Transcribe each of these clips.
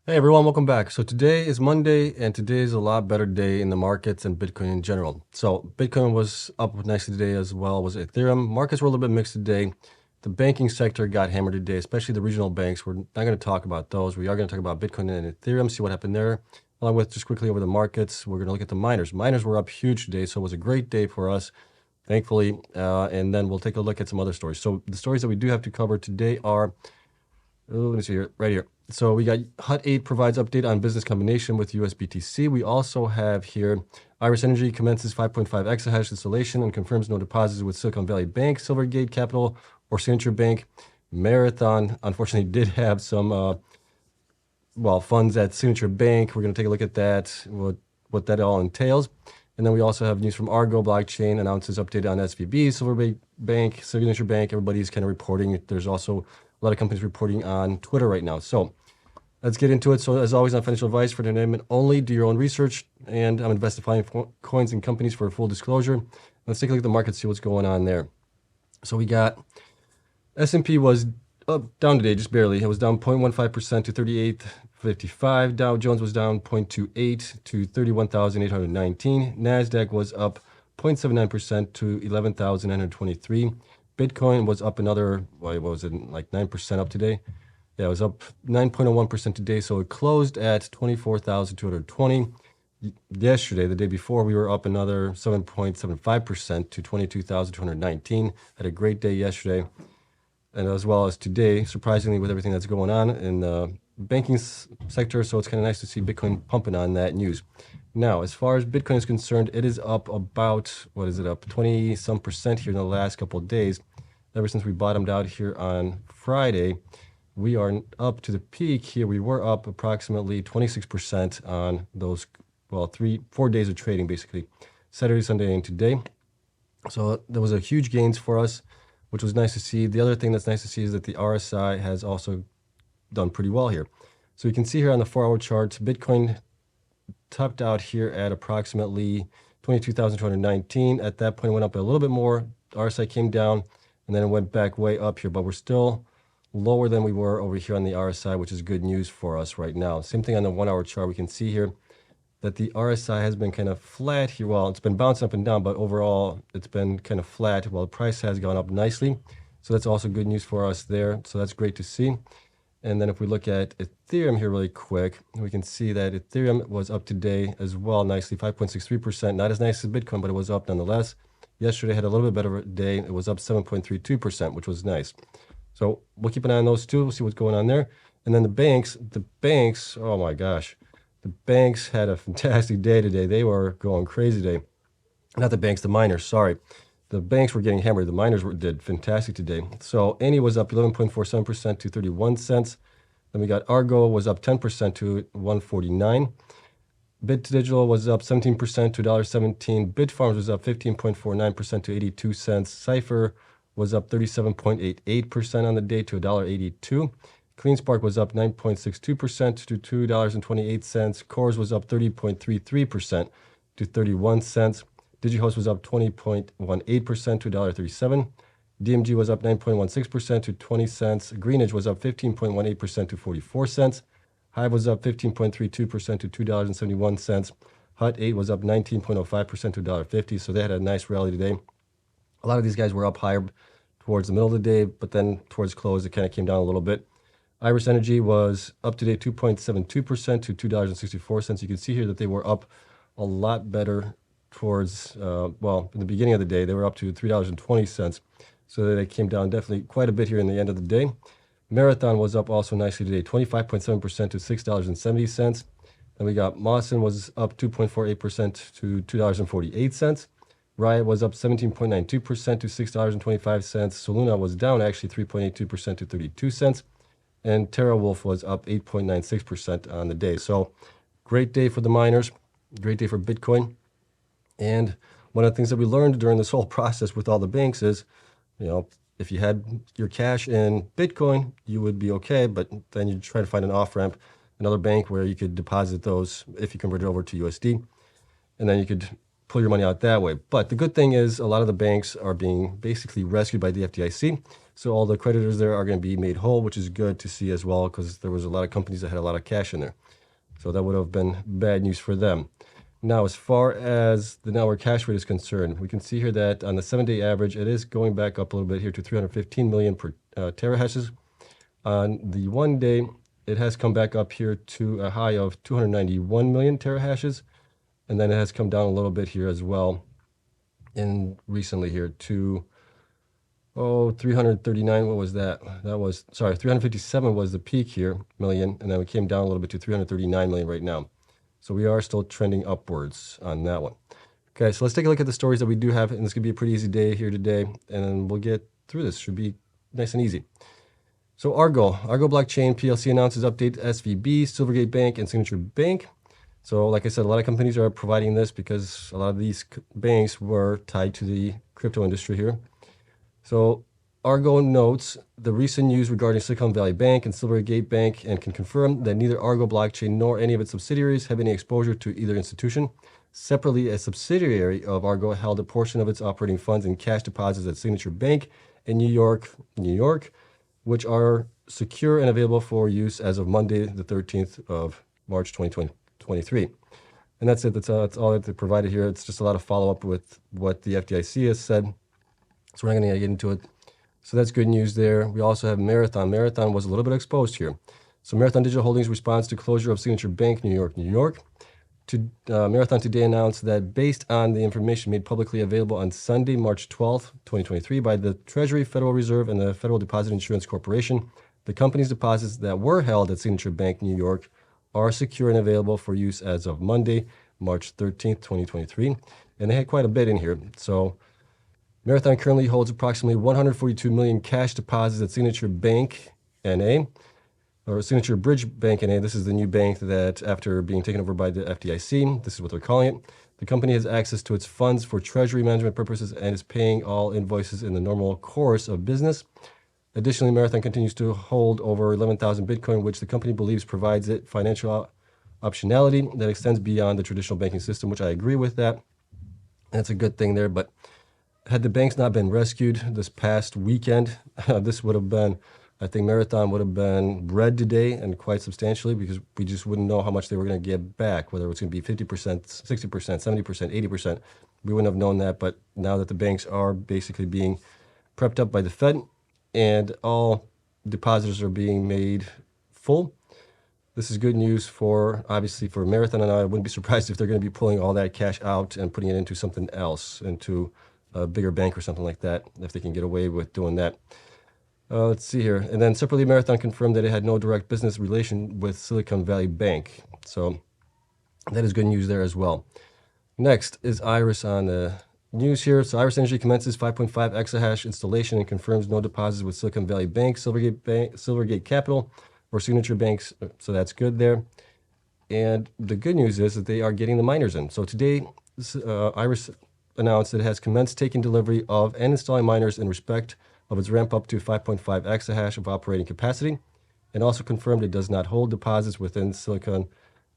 Hey everyone, welcome back. So today is Monday, and today is a lot better day in the markets and Bitcoin in general. So Bitcoin was up nicely today, as well was Ethereum. Markets were a little bit mixed today. The banking sector got hammered today, especially the regional banks. We're not going to talk about those. We are going to talk about Bitcoin and Ethereum, see what happened there. Along with just quickly over the markets, we're going to look at the miners. Miners were up huge today, so it was a great day for us, thankfully. And then we'll take a look at some other stories. So the stories that we do have to cover today are, let me see here, right here. So we got Hut 8 provides update on business combination with US BTC. We also have here Iris Energy commences 5.5 exahash installation and confirms no deposits with Silicon Valley Bank, Silvergate Capital, or Signature Bank. Marathon, unfortunately, did have some, funds at Signature Bank. We're going to take a look at that, what that all entails. And then we also have news from Argo blockchain announces update on SVB, Silvergate Bank, Signature Bank. Everybody's kind of reporting. There's also a lot of companies reporting on Twitter right now. So let's get into it. So as always, on financial advice for entertainment only, do your own research. And I'm investing coins and companies for full disclosure. Let's take a look at the market, see what's going on there. So we got S&P was down today, just barely. It was down 0.15% to 3855. Dow Jones was down 0.28 to 31,819. NASDAQ was up 0.79% to 11,923. Bitcoin was up another, what was it, like 9% up today? Yeah, it was up 9.01% today, so it closed at 24,220. Yesterday, the day before, we were up another 7.75% to 22,219. Had a great day yesterday, and as well as today, surprisingly, with everything that's going on in the banking sector. So it's kind of nice to see Bitcoin pumping on that news. Now, as far as Bitcoin is concerned, it is up about, what is it, up 20 some percent here in the last couple of days. Ever since we bottomed out here on Friday, we are up to the peak here. We were up approximately 26% on those, 4 days of trading, basically, Saturday, Sunday, and today. So there was a huge gains for us, which was nice to see. The other thing that's nice to see is that the RSI has also done pretty well here. So you can see here on the 4-hour chart, Bitcoin topped out here at approximately 22,219. At that point, it went up a little bit more. RSI came down, and then it went back way up here, but we're still lower than we were over here on the RSI, which is good news for us right now. Same thing on the 1-hour chart. We can see here that the RSI has been kind of flat here. Well, it's been bouncing up and down, but overall, it's been kind of flat while the price has gone up nicely. So that's also good news for us there. So that's great to see. And then if we look at Ethereum here really quick, we can see that Ethereum was up today as well nicely, 5.63%. Not as nice as Bitcoin, but it was up nonetheless. Yesterday had a little bit better day. It was up 7.32%, which was nice. So we'll keep an eye on those two. We'll see what's going on there. And then the banks, oh my gosh. The banks had a fantastic day today. They were going crazy today. Not the banks, the miners, sorry. The banks were getting hammered. The miners did fantastic today. So Annie was up 11.47% to 31 cents. Then we got Argo was up 10% to 149. Bit Digital was up 17% to $1.17. Bitfarms was up 15.49% to 82 cents. Cypher was up 37.88% on the day to $1.82. CleanSpark was up 9.62% to $2.28. Cores was up 30.33% to 31 cents. DigiHost was up 20.18% to $1.37. DMG was up 9.16% to 20 cents. Greenidge was up 15.18% to 44 cents. Hive was up 15.32% to $2.71. Hut 8 was up 19.05% to $1.50. So they had a nice rally today. A lot of these guys were up higher towards the middle of the day, but then towards close, it kind of came down a little bit. Iris Energy was up today 2.72% to $2.64. You can see here that they were up a lot better towards, in the beginning of the day, they were up to $3.20. So they came down definitely quite a bit here in the end of the day. Marathon was up also nicely today, 25.7% to $6.70. Then we got Mawson was up 2.48% to $2.48. Riot was up 17.92% to $6.25. Soluna was down actually 3.82% to 32 cents. And TeraWolf was up 8.96% on the day. So great day for the miners, great day for Bitcoin. And one of the things that we learned during this whole process with all the banks is, if you had your cash in Bitcoin, you would be okay, but then you try to find an off-ramp, another bank where you could deposit those if you convert it over to USD. And then you could pull your money out that way. But the good thing is a lot of the banks are being basically rescued by the FDIC. So all the creditors there are going to be made whole, which is good to see as well, because there was a lot of companies that had a lot of cash in there. So that would have been bad news for them. Now, as far as the network hash rate is concerned, we can see here that on the 7-day average, it is going back up a little bit here to 315 million per terahashes. On the 1 day, it has come back up here to a high of 291 million terahashes. And then it has come down a little bit here as well in recently here to 339. What was that? That was, sorry, 357 was the peak here, million. And then we came down a little bit to 339 million right now. So we are still trending upwards on that one. Okay, so let's take a look at the stories that we do have. And this could be a pretty easy day here today. And then we'll get through this. Should be nice and easy. So Argo Blockchain PLC announces update SVB, Silvergate Bank, and Signature Bank. So like I said, a lot of companies are providing this because a lot of these banks were tied to the crypto industry here. So Argo notes the recent news regarding Silicon Valley Bank and Silvergate Bank and can confirm that neither Argo Blockchain nor any of its subsidiaries have any exposure to either institution. Separately, a subsidiary of Argo held a portion of its operating funds in cash deposits at Signature Bank in New York, which are secure and available for use as of Monday, the 13th of March, 2023. And that's it. That's all that they provided here. It's just a lot of follow-up with what the FDIC has said. So we're not going to get into it. So that's good news there. We also have Marathon. Marathon was a little bit exposed here. So Marathon Digital Holdings responds to closure of Signature Bank, New York. Marathon today announced that based on the information made publicly available on Sunday, March 12th, 2023 by the Treasury, Federal Reserve, and the Federal Deposit Insurance Corporation, the company's deposits that were held at Signature Bank, New York, are secure and available for use as of Monday, March 13th, 2023. And they had quite a bit in here. So Marathon currently holds approximately 142 million cash deposits at Signature Bank, NA, or Signature Bridge Bank, NA. This is the new bank that after being taken over by the FDIC, this is what they're calling it. The company has access to its funds for treasury management purposes and is paying all invoices in the normal course of business. Additionally, Marathon continues to hold over 11,000 Bitcoin, which the company believes provides it financial optionality that extends beyond the traditional banking system, which I agree with that. That's a good thing there. But had the banks not been rescued this past weekend, this would have been, I think Marathon would have been red today and quite substantially because we just wouldn't know how much they were going to get back, whether it was going to be 50%, 60%, 70%, 80%. We wouldn't have known that. But now that the banks are basically being prepped up by the Fed, and all depositors are being made full. This is good news for, obviously, for Marathon, and I wouldn't be surprised if they're going to be pulling all that cash out and putting it into something else, into a bigger bank or something like that, if they can get away with doing that. Let's see here. And then separately, Marathon confirmed that it had no direct business relation with Silicon Valley Bank. So that is good news there as well. Next is Iris on the news here. So Iris Energy commences 5.5 exahash installation and confirms no deposits with Silicon Valley Bank, Silvergate Capital, or Signature Banks. So that's good there. And the good news is that they are getting the miners in. So today, Iris announced that it has commenced taking delivery of and installing miners in respect of its ramp up to 5.5 exahash of operating capacity, and also confirmed it does not hold deposits within Silicon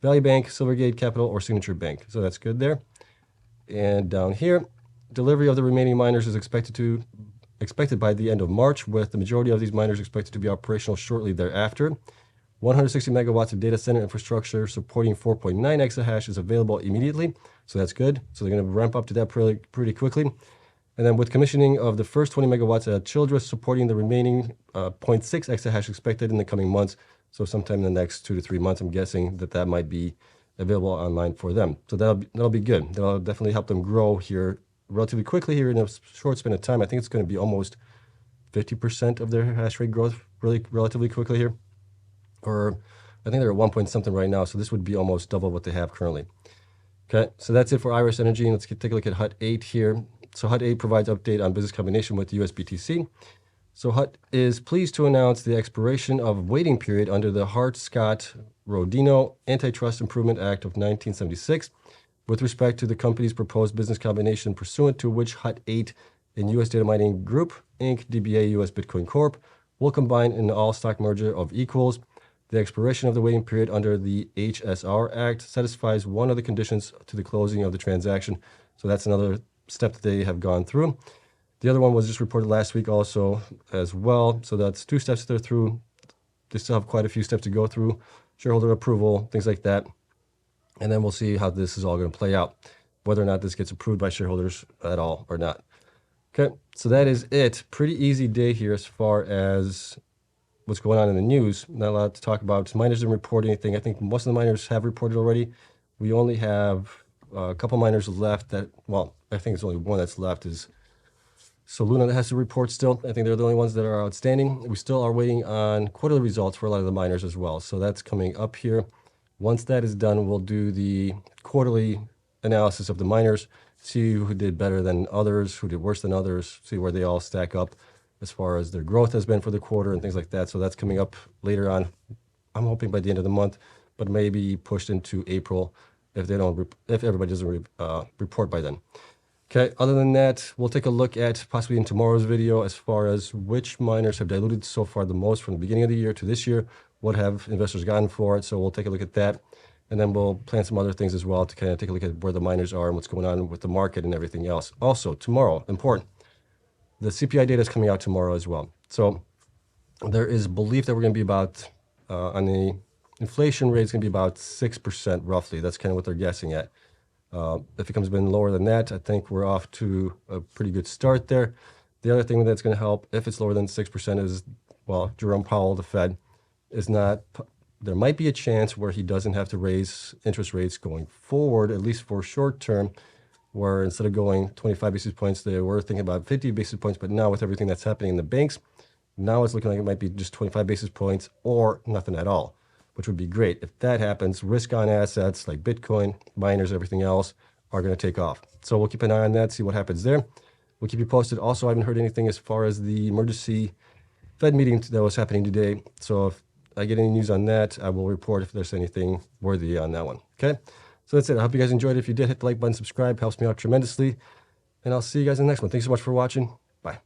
Valley Bank, Silvergate Capital, or Signature Bank. So that's good there. And down here, delivery of the remaining miners is expected by the end of March, with the majority of these miners expected to be operational shortly thereafter. 160 megawatts of data center infrastructure supporting 4.9 exahash is available immediately, so that's good. So they're going to ramp up to that pretty quickly. And then with commissioning of the first 20 megawatts at Childress supporting the remaining 0.6 exahash expected in the coming months, so sometime in the next 2 to 3 months, I'm guessing that might be available online for them. So that'll be good. That'll definitely help them grow here relatively quickly here in a short span of time. I think it's going to be almost 50% of their hash rate growth really relatively quickly here. Or I think they're at 1 point something right now, so this would be almost double what they have currently. Okay, so that's it for Iris Energy. And let's take a look at Hut 8 here. So Hut 8 provides update on business combination with US BTC. So Hut is pleased to announce the expiration of waiting period under the Hart-Scott-Rodino Antitrust Improvement Act of 1976 with respect to the company's proposed business combination pursuant to which Hut 8 and US Data Mining Group, Inc., DBA US Bitcoin Corp., will combine in an all-stock merger of equals. The expiration of the waiting period under the HSR Act satisfies one of the conditions to the closing of the transaction. So that's another step that they have gone through. The other one was just reported last week also as well. So that's 2 steps they're through. They still have quite a few steps to go through, shareholder approval, things like that. And then we'll see how this is all going to play out, whether or not this gets approved by shareholders at all or not. Okay, so that is it. Pretty easy day here as far as what's going on in the news. Not a lot to talk about. Miners didn't report anything. I think most of the miners have reported already. We only have a couple miners left that, well, I think it's only one that's left is Soluna that has to report still. I think they're the only ones that are outstanding. We still are waiting on quarterly results for a lot of the miners as well. So that's coming up here. Once that is done, we'll do the quarterly analysis of the miners, see who did better than others, who did worse than others, see where they all stack up as far as their growth has been for the quarter and things like that. So that's coming up later on. I'm hoping by the end of the month, but maybe pushed into April if they don't, if everybody doesn't report by then. Okay, other than that, we'll take a look at possibly in tomorrow's video as far as which miners have diluted so far the most from the beginning of the year to this year. What have investors gotten for it? So we'll take a look at that. And then we'll plan some other things as well to kind of take a look at where the miners are and what's going on with the market and everything else. Also, tomorrow, important, the CPI data is coming out tomorrow as well. So there is belief that we're going to be about, on the inflation rate, it's going to be about 6% roughly. That's kind of what they're guessing at. If it comes in lower than that, I think we're off to a pretty good start there. The other thing that's going to help, if it's lower than 6%, is, well, Jerome Powell, the Fed, is not, there might be a chance where he doesn't have to raise interest rates going forward, at least for short term, where instead of going 25 basis points, they were thinking about 50 basis points, but now with everything that's happening in the banks, now it's looking like it might be just 25 basis points or nothing at all, which would be great. If that happens, risk on assets like Bitcoin, miners, everything else are going to take off. So we'll keep an eye on that, see what happens there. We'll keep you posted. Also, I haven't heard anything as far as the emergency Fed meeting that was happening today. So if I get any news on that, I will report if there's anything worthy on that one. Okay? So that's it. I hope you guys enjoyed it. If you did, hit the like button, subscribe. Helps me out tremendously. And I'll see you guys in the next one. Thanks so much for watching. Bye.